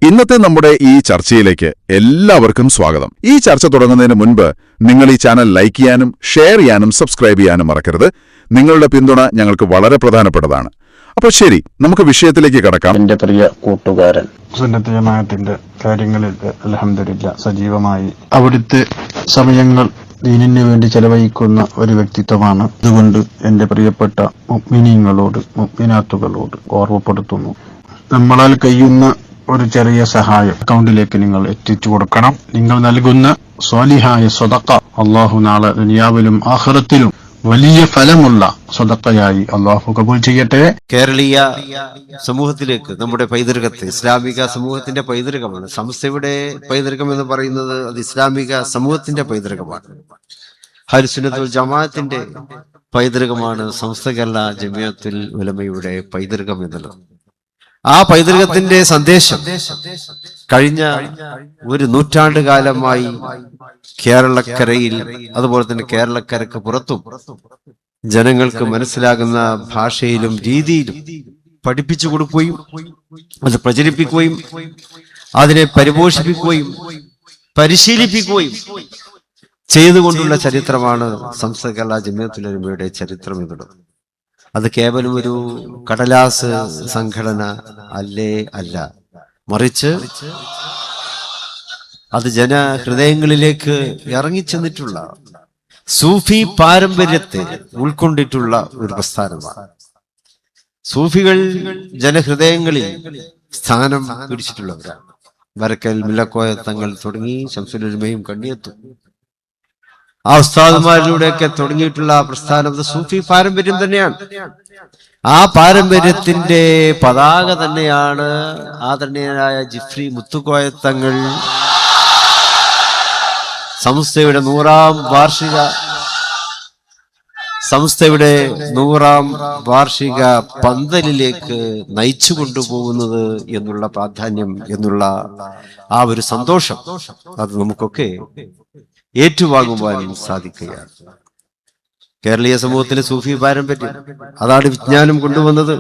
ഇന്നത്തെ നമ്മുടെ ഈ ചർച്ചയിലേക്ക് എല്ലാവർക്കും സ്വാഗതം. ഈ ചർച്ച തുടങ്ങുന്നതിന് മുൻപ് നിങ്ങൾ ഈ ചാനൽ ലൈക്ക് ചെയ്യാനും ഷെയർ ചെയ്യാനും സബ്സ്ക്രൈബ് ചെയ്യാനും മറക്കരുത്. നിങ്ങളുടെ പിന്തുണ ഞങ്ങൾക്ക് വളരെ പ്രധാനപ്പെട്ടതാണ്. അപ്പോൾ ശരി, നമുക്ക് വിഷയത്തിലേക്ക് കടക്കാം. എന്റെ പ്രിയ കൂട്ടുകാരൻ, സുന്നത്ത് ജമാഅത്തിന്റെ കാര്യങ്ങളിൽ അൽഹംദുലില്ലാഹ് സജീവമായി അവിടുത്തെ സമയങ്ങൾ ദീനിന് വേണ്ടി ചെലവഴിക്കുന്ന ഒരു വ്യക്തിത്വമാണ്. അതുകൊണ്ട് എന്റെ പ്രിയപ്പെട്ട മുഅ്മിനീങ്ങളോട് മുഅ്മിനാത്തുകളോട് ഓർമ്മപ്പെടുത്തുന്നു, നമ്മളാൽ കഴിയുന്ന ഒരു ചെറിയ സഹായം അക്കൗണ്ടിലേക്ക് നിങ്ങൾ എത്തിച്ചു കൊടുക്കണം. നിങ്ങൾ നൽകുന്ന സ്വാലിഹായ സ്വതക്ക അള്ളാഹു നാളെ ദുനിയാവിലും ആഖിറത്തിലും വലിയ ഫലമുള്ള സ്വതക്കയായി അള്ളാഹു കബൂൽ ചെയ്യട്ടെ. കേരളീയ സമൂഹത്തിലേക്ക് നമ്മുടെ പൈതൃകത്തെ, ഇസ്ലാമിക സമൂഹത്തിന്റെ പൈതൃകമാണ്. സംസ്ഥയുടെ പൈതൃകം എന്ന് പറയുന്നത് അത് ഇസ്ലാമിക സമൂഹത്തിന്റെ പൈതൃകമാണ്. അഹ്ലുസ് സുന്നത്ത് വൽ ജമാഅത്തിന്റെ പൈതൃകമാണ് സംസ്ഥ കേരള ജമിയത്തുൽ ഉലമയുടെ പൈതൃകം എന്നുള്ളത്. ആ പൈതൃകത്തിന്റെ സന്ദേശം കഴിഞ്ഞ ഒരു നൂറ്റാണ്ട് കാലമായി കേരളക്കരയിൽ, അതുപോലെ തന്നെ കേരളക്കരക്ക് പുറത്തും ജനങ്ങൾക്ക് മനസ്സിലാകുന്ന ഭാഷയിലും രീതിയിലും പഠിപ്പിച്ചു കൊടുക്കുകയും അത് പ്രചരിപ്പിക്കുകയും അതിനെ പരിപോഷിപ്പിക്കുകയും പരിശീലിപ്പിക്കുകയും ചെയ്തുകൊണ്ടുള്ള ചരിത്രമാണ് സംസ്ഥ കേരള ജമിയത്തുൽ ഉലമയുടെ ചരിത്രം എന്നുള്ളത്. അത് കേവലം ഒരു കടലാസ് സംഘടന അല്ല, മറിച്ച് അത് ജനഹൃദയങ്ങളിലേക്ക് ഇറങ്ങിച്ചെന്നിട്ടുള്ള സൂഫി പാരമ്പര്യത്തെ ഉൾക്കൊണ്ടിട്ടുള്ള ഒരു പ്രസ്ഥാനമാണ്. സൂഫികൾ ജനഹൃദയങ്ങളിൽ സ്ഥാനം പിടിച്ചിട്ടുള്ളവരാണ്. വരക്കൽ മുല്ലക്കോയ തങ്ങൾ തുടങ്ങി ശംസുൽ ഉലമയും കണ്ണിയെത്തും. ആ ഉസ്താദുമാരിലൂടെയൊക്കെ തുടങ്ങിയിട്ടുള്ള പ്രസ്ഥാനം സൂഫി പാരമ്പര്യം തന്നെയാണ്. ആ പാരമ്പര്യത്തിന്റെ പതാക തന്നെയാണ് ആദരണീയനായ ജിഫ്രി മുത്തുക്കോയത്തങ്ങൾ സംസ്ഥയുടെ 100ാം വാർഷിക പന്തലിലേക്ക് നയിച്ചു കൊണ്ടുപോകുന്നത് എന്നുള്ള പ്രാധാന്യം, എന്നുള്ള ആ ഒരു സന്തോഷം അത് നമുക്കൊക്കെ ഏറ്റുവാങ്ങുവാൻ സാധിക്കുകയാണ്. കേരളീയ സമൂഹത്തിലെ സൂഫി പാരമ്പര്യം അതാണ് വിജ്ഞാനം കൊണ്ടുവന്നത്.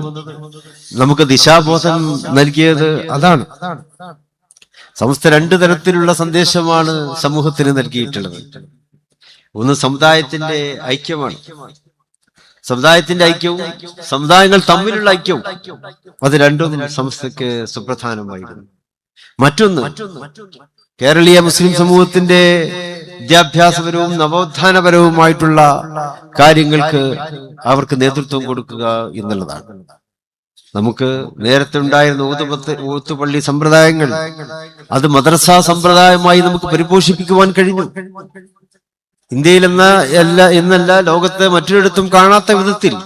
നമുക്ക് ദിശാബോധം നൽകിയത് അതാണ്. സമസ്ത 2 തരത്തിലുള്ള സന്ദേശമാണ് സമൂഹത്തിന് നൽകിയിട്ടുള്ളത്. ഒന്ന് സമുദായത്തിന്റെ ഐക്യമാണ്. സമുദായത്തിന്റെ ഐക്യവും സമുദായങ്ങൾ തമ്മിലുള്ള ഐക്യവും അത് രണ്ടും സമസ്തയ്ക്ക് സുപ്രധാനമായിരുന്നു. മറ്റൊന്ന് കേരളീയ മുസ്ലിം സമൂഹത്തിന്റെ വിദ്യാഭ്യാസപരവും നവോത്ഥാനപരവുമായിട്ടുള്ള കാര്യങ്ങൾക്ക് അവർക്ക് നേതൃത്വം കൊടുക്കുക എന്നുള്ളതാണ്. നമുക്ക് നേരത്തെ ഉണ്ടായിരുന്ന ഊത്തുപള്ളി സമ്പ്രദായങ്ങൾ അത് മദ്രസ സമ്പ്രദായമായി നമുക്ക് പരിപോഷിപ്പിക്കുവാൻ കഴിഞ്ഞു. ഇന്ത്യയിൽ എന്നല്ല ലോകത്ത് മറ്റൊരിടത്തും കാണാത്ത വിധത്തിൽ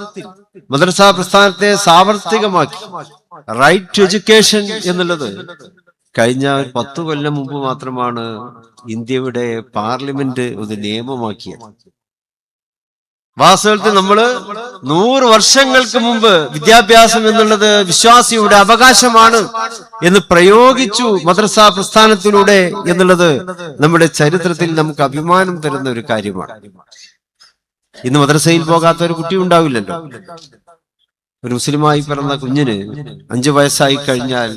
മദ്രസ പ്രസ്ഥാനത്തെ സാർവത്രികമാക്കി. റൈറ്റ് ടു എഡ്യൂക്കേഷൻ എന്നുള്ളത് കഴിഞ്ഞ 10 കൊല്ലം മുമ്പ് മാത്രമാണ് ഇന്ത്യയുടെ പാർലമെന്റ് ഒരു നിയമമാക്കിയത്. വാസ്തവത്തിൽ നമ്മള് 100 വർഷങ്ങൾക്ക് മുമ്പ് വിദ്യാഭ്യാസം എന്നുള്ളത് വിശ്വാസിയുടെ അവകാശമാണ് എന്ന് പ്രയോഗിച്ചു മദ്രസ പ്രസ്ഥാനത്തിലൂടെ എന്നുള്ളത് നമ്മുടെ ചരിത്രത്തിൽ നമുക്ക് അഭിമാനം തരുന്ന ഒരു കാര്യമാണ്. ഇന്ന് മദ്രസയിൽ പോകാത്ത ഒരു കുട്ടി ഉണ്ടാവില്ലല്ലോ. ഒരു മുസ്ലിമായി പിറന്ന കുഞ്ഞിന് 5 വയസ്സായി കഴിഞ്ഞാൽ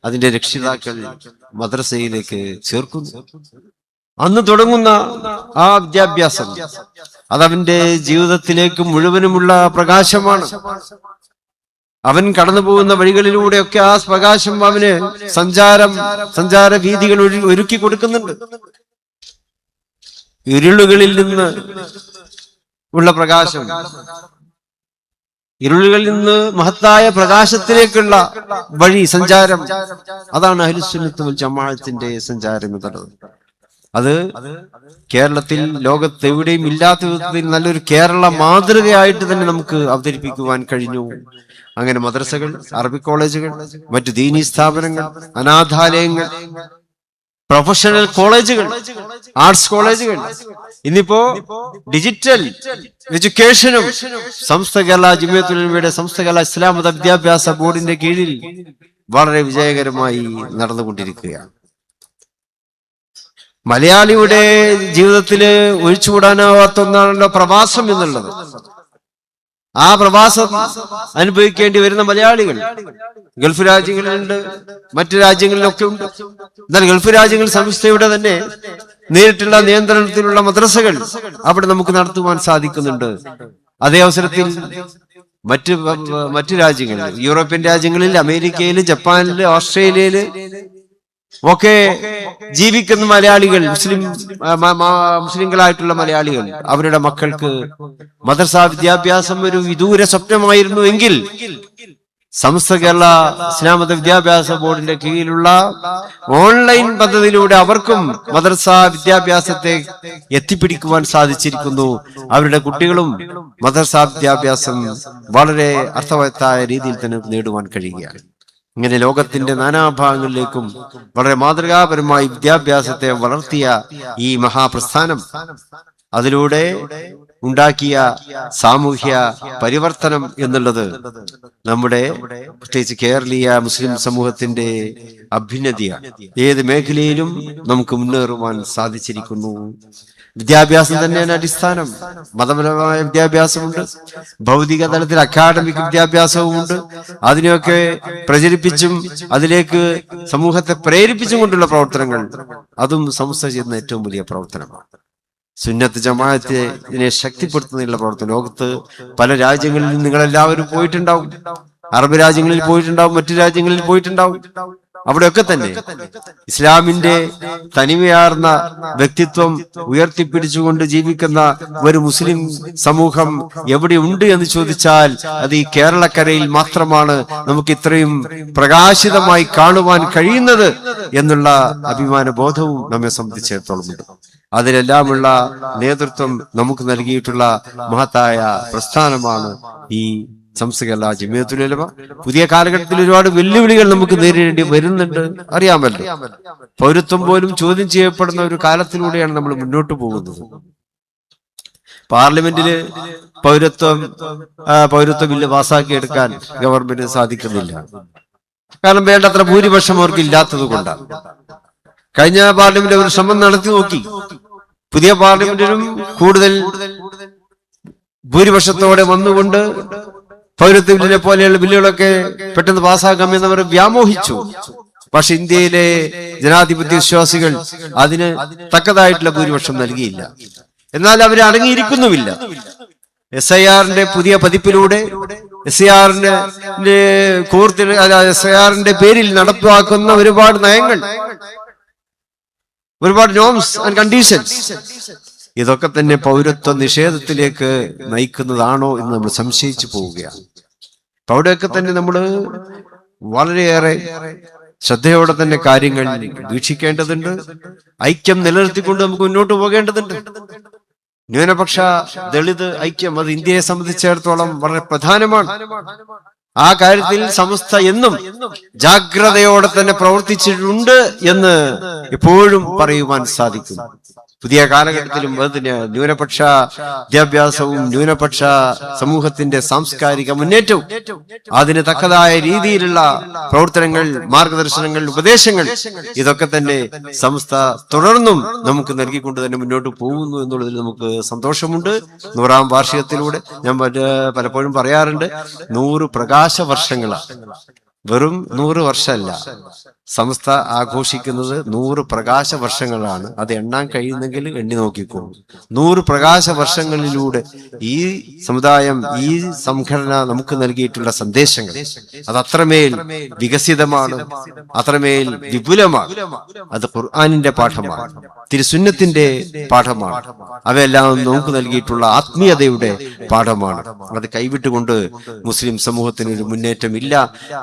അതിന്റെ രക്ഷിതാക്കൾ മദ്രസയിലേക്ക് ചേർക്കുന്നു. അന്ന് തുടങ്ങുന്ന ആ വിദ്യാഭ്യാസം അതവന്റെ ജീവിതത്തിലേക്ക് മുഴുവനുമുള്ള പ്രകാശമാണ്. അവൻ കടന്നു പോകുന്ന വഴികളിലൂടെയൊക്കെ ആ പ്രകാശം അവന് സഞ്ചാര വീഥികൾ ഒരുക്കി കൊടുക്കുന്നുണ്ട്. ഇരുളുകളിൽ നിന്ന് ഉള്ള പ്രകാശം, ഇരുളുകളിൽ നിന്ന് മഹത്തായ പ്രകാശത്തിലേക്കുള്ള വഴി, സഞ്ചാരം, അതാണ് അഹ്ലുസ് സുന്നത്ത് വൽ ജമാഅത്തിന്റെ സഞ്ചാരം എന്നുള്ളത്. അത് കേരളത്തിൽ ലോകത്ത് എവിടെയും ഇല്ലാത്ത വിധത്തിൽ നല്ലൊരു കേരള മാതൃകയായിട്ട് തന്നെ നമുക്ക് അവതരിപ്പിക്കുവാൻ കഴിഞ്ഞു. അങ്ങനെ മദ്രസകൾ, അറബിക് കോളേജുകൾ, മറ്റു ദീനീ സ്ഥാപനങ്ങൾ, അനാഥാലയങ്ങൾ, പ്രൊഫഷണൽ കോളേജുകൾ, ആർട്സ് കോളേജുകൾ, ഇന്നിപ്പോ ഡിജിറ്റൽ എഡ്യൂക്കേഷനും സംസ്ഥ കേരള ജമിയത്തുൽ ഉലമയുടെ സംസ്ഥ കേരള ഇസ്ലാം മത വിദ്യാഭ്യാസ ബോർഡിന്റെ കീഴിൽ വളരെ വിജയകരമായി നടന്നുകൊണ്ടിരിക്കുകയാണ്. മലയാളിയുടെ ജീവിതത്തില് ഒഴിച്ചുകൂടാനാവാത്ത ഒന്നാണല്ലോ പ്രവാസം എന്നുള്ളത്. ആ പ്രവാസം അനുഭവിക്കേണ്ടി വരുന്ന മലയാളികൾ ഗൾഫ് രാജ്യങ്ങളിലുണ്ട്, മറ്റു രാജ്യങ്ങളിലൊക്കെ ഉണ്ട്. എന്നാൽ ഗൾഫ് രാജ്യങ്ങൾ സംസ്ഥയുടെ തന്നെ നേരിട്ടുള്ള നിയന്ത്രണത്തിലുള്ള മദ്രസകൾ അവിടെ നമുക്ക് നടത്തുവാൻ സാധിക്കുന്നുണ്ട്. അതേ അവസരത്തിൽ മറ്റു രാജ്യങ്ങളിൽ, യൂറോപ്യൻ രാജ്യങ്ങളിൽ, അമേരിക്കയില്, ജപ്പാനില്, ഓസ്ട്രേലിയയില് ഒക്കെ ജീവിക്കുന്ന മലയാളികൾ, മുസ്ലിങ്ങളായിട്ടുള്ള മലയാളികൾ, അവരുടെ മക്കൾക്ക് മദ്രസ വിദ്യാഭ്യാസം ഒരു വിദൂര സ്വപ്നമായിരുന്നു എങ്കിൽ സമസ്ത കേരള ഇസ്ലാം മത വിദ്യാഭ്യാസ ബോർഡിന്റെ കീഴിലുള്ള ഓൺലൈൻ പദ്ധതിയിലൂടെ അവർക്കും മദ്രസ വിദ്യാഭ്യാസത്തെ എത്തിപ്പിടിക്കുവാൻ സാധിച്ചിരിക്കുന്നു. അവരുടെ കുട്ടികളും മദ്രസ വിദ്യാഭ്യാസം വളരെ അർത്ഥവത്തായ രീതിയിൽ തന്നെ നേടുവാൻ കഴിയുകയാണ്. ഇങ്ങനെ ലോകത്തിന്റെ നാനാഭാഗങ്ങളിലേക്കും വളരെ മാതൃകാപരമായി വിദ്യാഭ്യാസത്തെ വളർത്തിയ ഈ മഹാപ്രസ്ഥാനം അതിലൂടെ ഉണ്ടാക്കിയ സാമൂഹ്യ പരിവർത്തനം എന്നുള്ളത് നമ്മുടെ പ്രത്യേകിച്ച് കേരളീയ മുസ്ലിം സമൂഹത്തിന്റെ അഭ്യുന്നതിയാണ്. ഏത് മേഖലയിലും നമുക്ക് മുന്നേറുവാൻ സാധിച്ചിരിക്കുന്നു. വിദ്യാഭ്യാസം തന്നെയാണ് അടിസ്ഥാനം. മതപരമായ വിദ്യാഭ്യാസമുണ്ട്, ഭൗതിക തലത്തിൽ അക്കാഡമിക് വിദ്യാഭ്യാസവുമുണ്ട്. അതിനെയൊക്കെ പ്രചരിപ്പിച്ചും അതിലേക്ക് സമൂഹത്തെ പ്രേരിപ്പിച്ചും കൊണ്ടുള്ള പ്രവർത്തനങ്ങൾ, അതും സമസ്ത ചെയ്യുന്ന ഏറ്റവും വലിയ പ്രവർത്തനമാണ്. സുന്നത്ത് ജമാഅത്തിനെ ശക്തിപ്പെടുത്തുന്നതിനുള്ള പ്രവർത്തനം. ലോകത്ത് പല രാജ്യങ്ങളിൽ നിങ്ങളെല്ലാവരും പോയിട്ടുണ്ടാവും, അറബ് രാജ്യങ്ങളിൽ പോയിട്ടുണ്ടാവും, മറ്റു രാജ്യങ്ങളിൽ പോയിട്ടുണ്ടാവും. അവിടെയൊക്കെ തന്നെ ഇസ്ലാമിന്റെ തനിമയാർന്ന വ്യക്തിത്വം ഉയർത്തിപ്പിടിച്ചുകൊണ്ട് ജീവിക്കുന്ന ഒരു മുസ്ലിം സമൂഹം എവിടെ ഉണ്ട് എന്ന് ചോദിച്ചാൽ അത് ഈ കേരളക്കരയിൽ മാത്രമാണ് നമുക്ക് ഇത്രയും പ്രകാശിതമായി കാണുവാൻ കഴിയുന്നത് എന്നുള്ള അഭിമാന ബോധവും നമ്മെ സംബന്ധിച്ചിടത്തോളം ഉണ്ട്. അതിലെല്ലാമുള്ള നേതൃത്വം നമുക്ക് നൽകിയിട്ടുള്ള മഹത്തായ പ്രസ്ഥാനമാണ് ഈ സമസ്ത കേരള ജമിയത്തുൽ ഉലമ. പുതിയ കാലഘട്ടത്തിൽ ഒരുപാട് വെല്ലുവിളികൾ നമുക്ക് നേരിടേണ്ടി വരുന്നുണ്ട്, അറിയാമല്ലോ. പൗരത്വം പോലും ചോദ്യം ചെയ്യപ്പെടുന്ന ഒരു കാലത്തിലൂടെയാണ് നമ്മൾ മുന്നോട്ട് പോകുന്നത്. പാർലമെന്റില് പൗരത്വ ബില്ല് പാസാക്കിയെടുക്കാൻ ഗവൺമെന്റിന് സാധിക്കുന്നില്ല. കാരണം വേണ്ടത്ര ഭൂരിപക്ഷം അവർക്ക് ഇല്ലാത്തത് കൊണ്ടാണ്. കഴിഞ്ഞ പാർലമെന്റ് ഒരു ശ്രമം നടത്തി നോക്കി. പുതിയ പാർലമെന്റിനും കൂടുതൽ ഭൂരിപക്ഷത്തോടെ വന്നുകൊണ്ട് പൗരത്വ ബില്ലിനെ പോലെയുള്ള ബില്ലുകളൊക്കെ പെട്ടെന്ന് പാസ്സാക്കാമെന്ന് അവർ വ്യാമോഹിച്ചു. പക്ഷെ ഇന്ത്യയിലെ ജനാധിപത്യ വിശ്വാസികൾ അതിന് തക്കതായിട്ടുള്ള ഭൂരിപക്ഷം നൽകിയില്ല. എന്നാൽ അവർ അടങ്ങിയിരിക്കുന്നുമില്ല. SIRന്റെ പുതിയ പതിപ്പിലൂടെ SIRന്റെ പേരിൽ നടപ്പാക്കുന്ന ഒരുപാട് നയങ്ങൾ, ഒരുപാട് നോംസ് ആൻഡ് കണ്ടീഷൻസ്, ഇതൊക്കെ തന്നെ പൗരത്വ നിഷേധത്തിലേക്ക് നയിക്കുന്നതാണോ എന്ന് നമ്മൾ സംശയിച്ചു പോവുകയാണ്. അപ്പൊ അവിടെയൊക്കെ തന്നെ നമ്മൾ വളരെയേറെ ശ്രദ്ധയോടെ തന്നെ കാര്യങ്ങൾ വീക്ഷിക്കേണ്ടതുണ്ട്. ഐക്യം നിലനിർത്തിക്കൊണ്ട് നമുക്ക് മുന്നോട്ട് പോകേണ്ടതുണ്ട്. ന്യൂനപക്ഷ ദളിത് ഐക്യം അത് ഇന്ത്യയെ സംബന്ധിച്ചിടത്തോളം വളരെ പ്രധാനമാണ്. ആ കാര്യത്തിൽ സമസ്ത എന്നും ജാഗ്രതയോടെ തന്നെ പ്രവർത്തിച്ചിട്ടുണ്ട് എന്ന് എപ്പോഴും പറയുവാൻ സാധിക്കും. പുതിയ കാലഘട്ടത്തിലും അതിന് ന്യൂനപക്ഷ വിദ്യാഭ്യാസവും ന്യൂനപക്ഷ സമൂഹത്തിന്റെ സാംസ്കാരിക മുന്നേറ്റവും അതിന് തക്കതായ രീതിയിലുള്ള പ്രവർത്തനങ്ങൾ, മാർഗദർശനങ്ങൾ, ഉപദേശങ്ങൾ, ഇതൊക്കെ തന്നെ സംസ്ഥ തുടർന്നും നമുക്ക് നൽകിക്കൊണ്ട് തന്നെ മുന്നോട്ട് പോകുന്നു എന്നുള്ളതിൽ നമുക്ക് സന്തോഷമുണ്ട്. 100ാം വാർഷികത്തിലൂടെ ഞാൻ പലപ്പോഴും പറയാറുണ്ട്, 100 പ്രകാശ വർഷങ്ങളാണ്. വെറും 100 വർഷമല്ല, സംസ്ഥ ആഘോഷിക്കുന്നത് 100 പ്രകാശ വർഷങ്ങളാണ്. അത് എണ്ണാൻ കഴിയുന്നെങ്കിൽ എണ്ണി നോക്കിക്കോളൂ. 100 പ്രകാശ വർഷങ്ങളിലൂടെ ഈ സമുദായം, ഈ സംഘടന നമുക്ക് നൽകിയിട്ടുള്ള സന്ദേശങ്ങൾ അത് അത്രമേൽ വികസിതമാണ്, അത്രമേൽ വിപുലമാണ്. അത് ഖുർആനിന്റെ പാഠമാണ്, തിരുസുന്നത്തിന്റെ പാഠമാണ്. അവയെല്ലാം നമുക്ക് നൽകിയിട്ടുള്ള ആത്മീയതയുടെ പാഠമാണ്. അത് കൈവിട്ടുകൊണ്ട് മുസ്ലിം സമൂഹത്തിന് ഒരു മുന്നേറ്റം ഇല്ല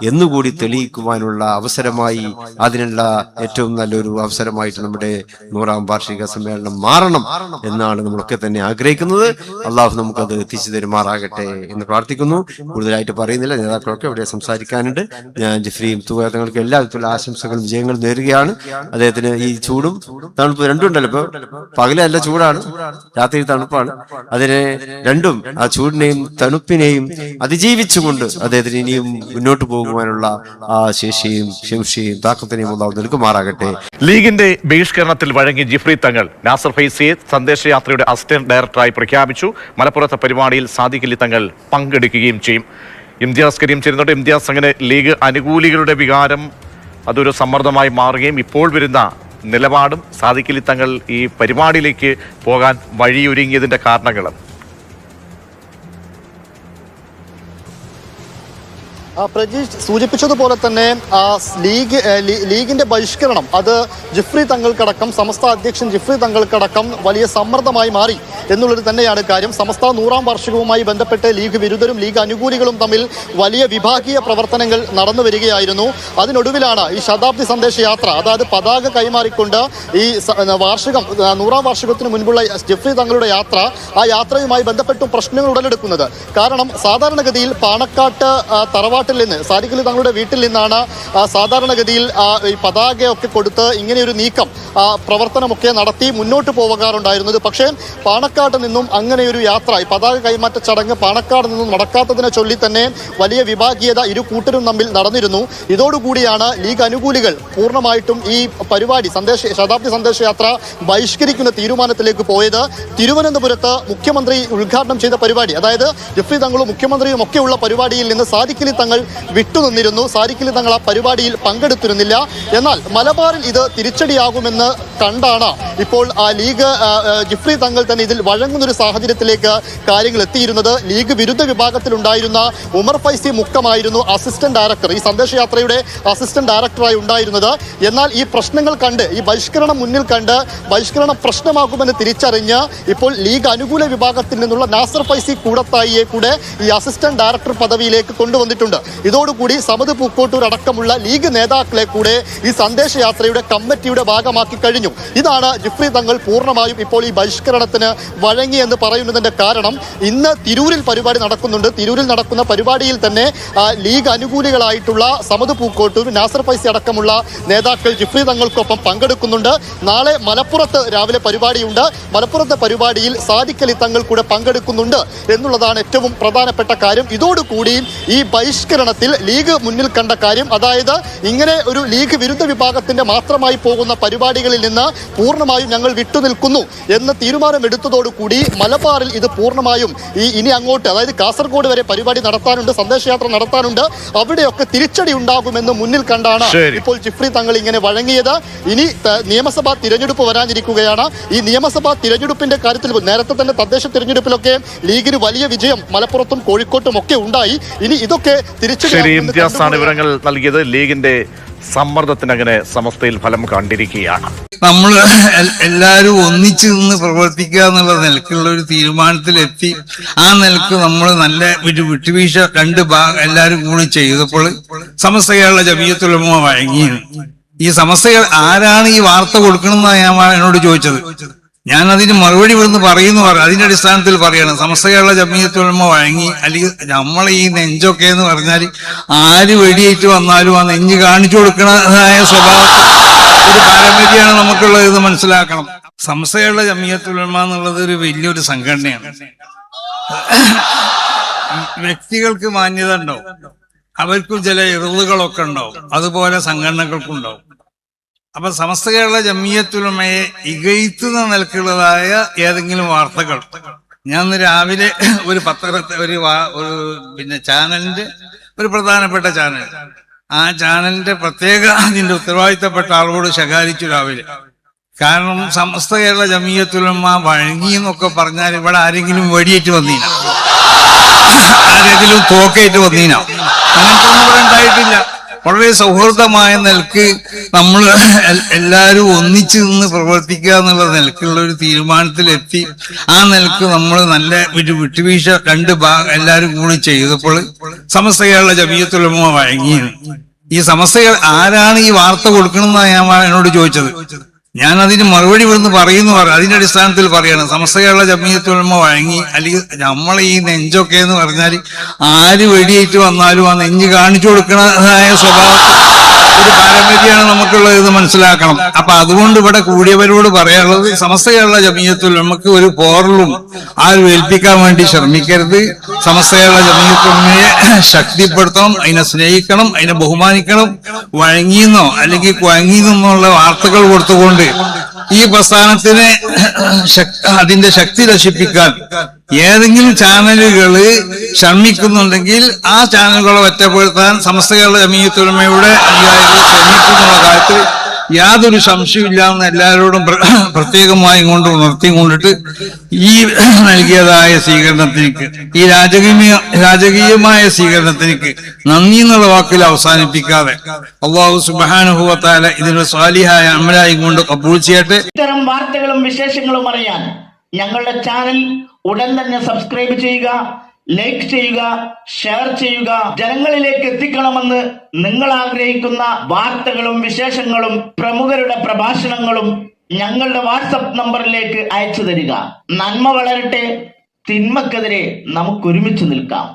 എന്നുകൂടി തെളിയിക്കുവാനുള്ള അവസരമായി, അതിനുള്ള ഏറ്റവും നല്ലൊരു അവസരമായിട്ട് നമ്മുടെ 100ാം വാർഷിക സമ്മേളനം മാറണം എന്നാണ് നമ്മളൊക്കെ തന്നെ ആഗ്രഹിക്കുന്നത്. അള്ളാഹു നമുക്കത് എത്തിച്ചു തരുമാറാകട്ടെ എന്ന് പ്രാർത്ഥിക്കുന്നു. കൂടുതലായിട്ട് പറയുന്നില്ല, നേതാക്കളൊക്കെ ഇവിടെ സംസാരിക്കാനുണ്ട്. ഞാൻ ജിഫ്രിയും തങ്ങൾക്ക് എല്ലാവിധത്തിലുള്ള ആശംസകളും വിജയങ്ങളും നേരുകയാണ്. അദ്ദേഹത്തിന് ഈ ചൂടും തണുപ്പ് രണ്ടുണ്ടല്ലോ, ഇപ്പൊ പകലല്ല ചൂടാണ്, രാത്രി തണുപ്പാണ്. അതിനെ രണ്ടും, ആ ചൂടിനെയും തണുപ്പിനെയും അതിജീവിച്ചുകൊണ്ട് അദ്ദേഹത്തിന് ഇനിയും മുന്നോട്ട് പോകുവാനുള്ള കൊണ്ടുപോകാനുള്ള ശേഷിയും ശംഷിയും താക്കത്തിനെയും അല്ലാഹു നൽകുമാറാകട്ടെ. ലീഗിന്റെ ബഹിഷ്കരണത്തിൽ വഴങ്ങി ജിഫ്രി തങ്ങൾ നാസർ ഫൈസിയെ സന്ദേശയാത്രയുടെ അസിസ്റ്റന്റ് ഡയറക്ടറായി പ്രഖ്യാപിച്ചു. മലപ്പുറത്തെ പരിപാടിയിൽ സാദിഖ് അലി തങ്ങൾ പങ്കെടുക്കുകയും ചെയ്യും. ഇംതിയാസ് കരീം ചേരുന്നുണ്ട്. ഇംതിയാസ്, അങ്ങനെ ലീഗ് അനുകൂലികളുടെ വികാരം അതൊരു സമ്മർദ്ദമായി മാറുകയും ഇപ്പോൾ വരുന്ന നിലപാടും സാദിഖ് അലി തങ്ങൾ ഈ പരിപാടിയിലേക്ക് പോകാൻ വഴിയൊരുങ്ങിയതിന്റെ കാരണങ്ങളും പ്രജീഷ് സൂചിപ്പിച്ചതുപോലെ തന്നെ ലീഗിന്റെ ബഹിഷ്കരണം അത് ജിഫ്രി തങ്ങൾക്കടക്കം സമസ്ത അധ്യക്ഷൻ ജിഫ്രി തങ്ങൾക്കടക്കം വലിയ സമ്മർദ്ദമായി മാറി എന്നുള്ളത് തന്നെയാണ് കാര്യം. സമസ്ത 100ാം വാർഷികവുമായി ബന്ധപ്പെട്ട് ലീഗ് വിരുദ്ധരും ലീഗ് അനുകൂലികളും തമ്മിൽ വലിയ വിഭാഗീയ പ്രവർത്തനങ്ങൾ നടന്നു വരികയായിരുന്നു. അതിനൊടുവിലാണ് ഈ ശതാബ്ദി സന്ദേശയാത്ര, അതായത് പതാക കൈമാറിക്കൊണ്ട് ഈ 100ാം വാർഷികത്തിന് മുൻപുള്ള ജിഫ്രി തങ്ങളുടെ യാത്ര, ആ യാത്രയുമായി ബന്ധപ്പെട്ടും പ്രശ്നങ്ങൾ ഉടലെടുക്കുന്നത്. കാരണം സാധാരണഗതിയിൽ പാണക്കാട്ട് തറവാട്ടിൽ നിന്ന് സാദിഖ് അലി തങ്ങളുടെ വീട്ടിൽ നിന്നാണ് സാധാരണഗതിയിൽ ഈ പതാകയൊക്കെ കൊടുത്ത് ഇങ്ങനെയൊരു നീക്കം പ്രവർത്തനമൊക്കെ നടത്തി മുന്നോട്ട് പോകാറുണ്ടായിരുന്നത്. പക്ഷേ പാണക്കാട് നിന്നും അങ്ങനെയൊരു യാത്ര, ഈ പതാക കൈമാറ്റ ചടങ്ങ് പാണക്കാട് നിന്നും നടക്കാത്തതിനെ ചൊല്ലി തന്നെ വലിയ വിഭാഗീയത ഇരു കൂട്ടരും തമ്മിൽ നടന്നിരുന്നു. ഇതോടുകൂടിയാണ് ലീഗ് അനുകൂലികൾ പൂർണ്ണമായിട്ടും ഈ പരിപാടി ശതാബ്ദി സന്ദേശയാത്ര ബഹിഷ്കരിക്കുന്ന തീരുമാനത്തിലേക്ക് പോയത്. തിരുവനന്തപുരത്ത് മുഖ്യമന്ത്രി ഉദ്ഘാടനം ചെയ്ത പരിപാടി, അതായത് ജിഫ്രി തങ്ങളും മുഖ്യമന്ത്രിയും ഒക്കെയുള്ള പരിപാടിയിൽ നിന്ന് സാദിഖ് അലി തങ്ങൾ വിട്ടുനിന്നിരുന്നു. സാദിഖ് അലി തങ്ങൾ ആ പരിപാടിയിൽ പങ്കെടുത്തിരുന്നില്ല. എന്നാൽ മലബാറിൽ ഇത് തിരിച്ചടിയാകുമെന്ന് കണ്ടാണ് ഇപ്പോൾ ലീഗ് ജിഫ്രി തങ്ങൾ തന്നെ ഇതിൽ വഴങ്ങുന്നൊരു സാഹചര്യത്തിലേക്ക് കാര്യങ്ങൾ എത്തിയിരുന്നത്. ലീഗ് വിരുദ്ധ വിഭാഗത്തിലുണ്ടായിരുന്ന ഉമർ ഫൈസി മുക്കമായിരുന്നു അസിസ്റ്റന്റ് ഡയറക്ടർ, ഈ സന്ദേശയാത്രയുടെ അസിസ്റ്റന്റ് ഡയറക്ടറായി ഉണ്ടായിരുന്നത്. എന്നാൽ ഈ പ്രശ്നങ്ങൾ കണ്ട്, ഈ ബഹിഷ്കരണം മുന്നിൽ കണ്ട് ബഹിഷ്കരണം പ്രശ്നമാകുമെന്ന് തിരിച്ചറിഞ്ഞ് ഇപ്പോൾ ലീഗ് അനുകൂല വിഭാഗത്തിൽ നിന്നുള്ള നാസർ ഫൈസി കൂടത്തായിയെ കൂടെ ഈ അസിസ്റ്റന്റ് ഡയറക്ടർ പദവിയിലേക്ക് കൊണ്ടുവന്നിട്ടുണ്ട്. ഇതോടുകൂടി സമദ് പൂക്കോട്ടൂർ അടക്കമുള്ള ലീഗ് നേതാക്കളെ കൂടെ ഈ സന്ദേശയാത്രയുടെ കമ്മിറ്റിയുടെ ഭാഗമാക്കി കഴിഞ്ഞു. ഇതാണ് ജിഫ്രി തങ്ങൾ പൂർണ്ണമായും ഇപ്പോൾ ഈ ബഹിഷ്കരണത്തിന് വഴങ്ങി എന്ന് പറയുന്നതിന്റെ കാരണം. ഇന്ന് തിരൂരിൽ പരിപാടി നടക്കുന്നുണ്ട്. തിരൂരിൽ നടക്കുന്ന പരിപാടിയിൽ തന്നെ ലീഗ് അനുകൂലികളായിട്ടുള്ള സമദ് പൂക്കോട്ടൂർ, നാസർ ഫൈസി അടക്കമുള്ള നേതാക്കൾ ജിഫ്രി തങ്ങൾക്കൊപ്പം പങ്കെടുക്കുന്നുണ്ട്. നാളെ മലപ്പുറത്ത് രാവിലെ പരിപാടിയുണ്ട്. മലപ്പുറത്തെ പരിപാടിയിൽ സാദിഖ് അലി തങ്ങൾ കൂടെ പങ്കെടുക്കുന്നുണ്ട് എന്നുള്ളതാണ് ഏറ്റവും പ്രധാനപ്പെട്ട കാര്യം. ഇതോടുകൂടി ഈ ബഹിഷ്കരണത്തിൽ ലീഗ് മുന്നിൽ കണ്ട കാര്യം, അതായത് ഇങ്ങനെ ഒരു ലീഗ് വിരുദ്ധ വിഭാഗത്തിന്റെ മാത്രമായി പോകുന്ന പരിപാടികളിൽ നിന്ന് പൂർണ്ണമായും ഞങ്ങൾ വിട്ടുനിൽക്കുന്നു എന്ന് തീരുമാനമെടുത്തതോടുകൂടി മലബാറിൽ ഇത് പൂർണ്ണമായും ഇനി അങ്ങോട്ട്, അതായത് കാസർഗോഡ് വരെ പരിപാടി നടത്താനുണ്ട്, സന്ദേശയാത്ര നടത്താനുണ്ട്, അവിടെയൊക്കെ തിരിച്ചടി ഉണ്ടാകുമെന്ന് മുന്നിൽ കണ്ടാണ് ഇപ്പോൾ ജിഫ്രി തങ്ങൾ ഇങ്ങനെ വഴങ്ങിയത്. ഇനി നിയമസഭാ തിരഞ്ഞെടുപ്പ് വരാനിരിക്കുകയാണ്. ഈ നിയമസഭാ തിരഞ്ഞെടുപ്പിന്റെ കാര്യത്തിൽ നേരത്തെ തന്നെ തദ്ദേശ തിരഞ്ഞെടുപ്പിലൊക്കെ ലീഗിന് വലിയ വിജയം മലപ്പുറത്തും കോഴിക്കോട്ടും ഒക്കെ ഉണ്ടായി. ഇനി ഇതൊക്കെ ഇംതിയാസാണ് വിവരങ്ങൾ നൽകിയത്. ലീഗിന്റെ സമ്മർദ്ദത്തിന് അങ്ങനെ സമസ്തയിൽ ഫലം കണ്ടിരിക്കുകയാണ്. നമ്മൾ എല്ലാവരും ഒന്നിച്ചു നിന്ന് പ്രവർത്തിക്കുക എന്നുള്ള നിലക്കുള്ള ഒരു തീരുമാനത്തിലെത്തി. ആ നിലക്ക് നമ്മൾ നല്ല ഒരു വിട്ടുവീഴ്ച എല്ലാവരും കൂടി ചെയ്തപ്പോൾ സമസ്ത കേരള ജമിയത്തുൽ ഉലമ വഴങ്ങിയത്. ഈ സമസ്തകൾ ആരാണ് ഈ വാർത്ത കൊടുക്കണമെന്നാണ് ഞാൻ എന്നോട് ചോദിച്ചത്. ഞാൻ അതിന് മറുപടി ഇവിടുന്ന് പറയുന്നു. അതിന്റെ അടിസ്ഥാനത്തിൽ പറയണം, സമസ്ത കേരള ജമിയത്തുൽ ഉലമ വഴങ്ങി. അല്ലെങ്കിൽ നമ്മൾ ഈ നെഞ്ചൊക്കെ എന്ന് പറഞ്ഞാൽ ആര് വെടിയേറ്റ് വന്നാലും ആ നെഞ്ച് കാണിച്ചു കൊടുക്കണതായ സ്വഭാവത്തിൽ ഒരു പാരമ്പര്യമാണ് നമുക്കുള്ളത് എന്ന് മനസ്സിലാക്കണം. സമസ്ത കേരള ജമിയത്തുൽ ഉലമ എന്നുള്ളത് ഒരു വലിയൊരു സംഘടനയാണ്. വ്യക്തികൾക്ക് മാന്യത ഉണ്ടാവും, അവർക്കും ചില ഇറുകളൊക്കെ ഉണ്ടാവും, അതുപോലെ സംഘടനകൾക്കും ഉണ്ടാവും. അപ്പൊ സമസ്ത കേരള ജമിയത്തുൽ ഉലമയെ ഇകഴ്ത്തുന്ന നിലക്കുള്ളതായ ഏതെങ്കിലും വാർത്തകൾ, ഞാൻ ഇന്ന് രാവിലെ ഒരു ചാനലിന്റെ ഒരു പ്രധാനപ്പെട്ട ചാനൽ, ആ ചാനലിന്റെ പ്രത്യേക അതിന്റെ ഉത്തരവാദിത്തപ്പെട്ട ആളോട് ശകാരിച്ചു രാവിലെ. കാരണം സമസ്ത കേരള ജമിയത്തുൽ ഉലമ വഴങ്ങി എന്നൊക്കെ പറഞ്ഞാൽ ഇവിടെ ആരെങ്കിലും വെടിയേറ്റ് വന്നീന, ആരെങ്കിലും തോക്കേറ്റ് വന്നീന, അങ്ങനത്തെ ഒന്നും ഇവിടെ ഉണ്ടായിട്ടില്ല. വളരെ സൗഹൃദമായ നിലക്ക് നമ്മൾ എല്ലാവരും ഒന്നിച്ചു നിന്ന് പ്രവർത്തിക്കുക എന്നുള്ള നിലക്കുള്ള ഒരു തീരുമാനത്തിലെത്തി. ആ നിലക്ക് നമ്മൾ നല്ല ഒരു വിട്ടുവീഴ്ച എല്ലാവരും കൂടി ചെയ്തപ്പോൾ സമസ്ത കേരള ജമിയത്തുൽ ഉലമ വഴങ്ങിയത്. ഈ സമസ്തകൾ ആരാണ് ഈ വാർത്ത കൊടുക്കണമെന്നാണ് ഞാൻ എന്നോട് ചോദിച്ചത്. ഞാൻ അതിന് മറുപടി ഇവിടുന്ന് പറയുന്നു. അതിന്റെ അടിസ്ഥാനത്തിൽ പറയണം, സമസ്ത കേരള ജമിയത്തുൽ ഉലമ വഴങ്ങി. അല്ലെങ്കിൽ നമ്മൾ ഈ നെഞ്ചൊക്കെ എന്ന് പറഞ്ഞാൽ ആര് വെടിയേറ്റ് വന്നാലും ആ നെഞ്ച് കാണിച്ചു കൊടുക്കണതായ സ്വഭാവത്തിൽ ഒരു പാരമ്പര്യമാണ് നമുക്കുള്ളത് എന്ന് മനസ്സിലാക്കണം. അപ്പൊ അതുകൊണ്ട് ഇവിടെ കൂടിയവരോട് പറയാനുള്ളത്, സമസ്ത കേരള ജമീയത്തുൽ ഉലമക്ക് ഒരു പോറലും ആരും ഏൽപ്പിക്കാൻ വേണ്ടി ശ്രമിക്കരുത്. സമസ്ത കേരള ജമീയത്തുൽ ഉലമയെ ശക്തിപ്പെടുത്തണം, അതിനെ സ്നേഹിക്കണം, അതിനെ ബഹുമാനിക്കണം. വഴങ്ങിയെന്നോ അല്ലെങ്കിൽ കുഴങ്ങിയെന്നുള്ള വാർത്തകൾ കൊടുത്തുകൊണ്ട് ഈ പ്രസ്ഥാനത്തിന് അതിന്റെ ശക്തി നശിപ്പിക്കാൻ ഏതെങ്കിലും ചാനലുകള് ശ്രമിക്കുന്നുണ്ടെങ്കിൽ ആ ചാനലുകളെ ഒറ്റപ്പെടുത്താൻ സമസ്ത കേരള ജമീയത്തുൽ ഉലമയുടെ അനുയായികൾ ശ്രമിക്കുന്നുള്ള കാര്യത്തിൽ യാതൊരു സംശയമില്ല എന്ന് എല്ലാവരോടും പ്രത്യേകമായി കൊണ്ട് ഉണർത്തിക്കൊണ്ടിട്ട് ഈ നൽകിയതായ സ്വീകരണത്തിലേക്ക്, ഈ രാജകീയമായ സ്വീകരണത്തിലേക്ക് നന്ദി എന്നുള്ള വാക്കിൽ അവസാനിപ്പിക്കാതെ അല്ലാഹു സുബ്ഹാനഹു വ തആല ഇതിന് സ്വാലിഹായ അമലായി കൊണ്ട് കബൂൽ ചെയ്യട്ടെ. ഇത്തരം വാർത്തകളും വിശേഷങ്ങളും അറിയാൻ ഞങ്ങളുടെ ചാനൽ ഉടൻ തന്നെ സബ്സ്ക്രൈബ് ചെയ്യുക, ലൈക്ക് ചെയ്യുക, ഷെയർ ചെയ്യുക. ജനങ്ങളിലേക്ക് എത്തിക്കണമെന്ന് നിങ്ങൾ ആഗ്രഹിക്കുന്ന വാർത്തകളും വിശേഷങ്ങളും പ്രമുഖരുടെ പ്രഭാഷണങ്ങളും ഞങ്ങളുടെ വാട്സപ്പ് നമ്പറിലേക്ക് അയച്ചു തരിക. നന്മ വളരട്ടെ, തിന്മക്കെതിരെ നമുക്ക് ഒരുമിച്ച് നിൽക്കാം.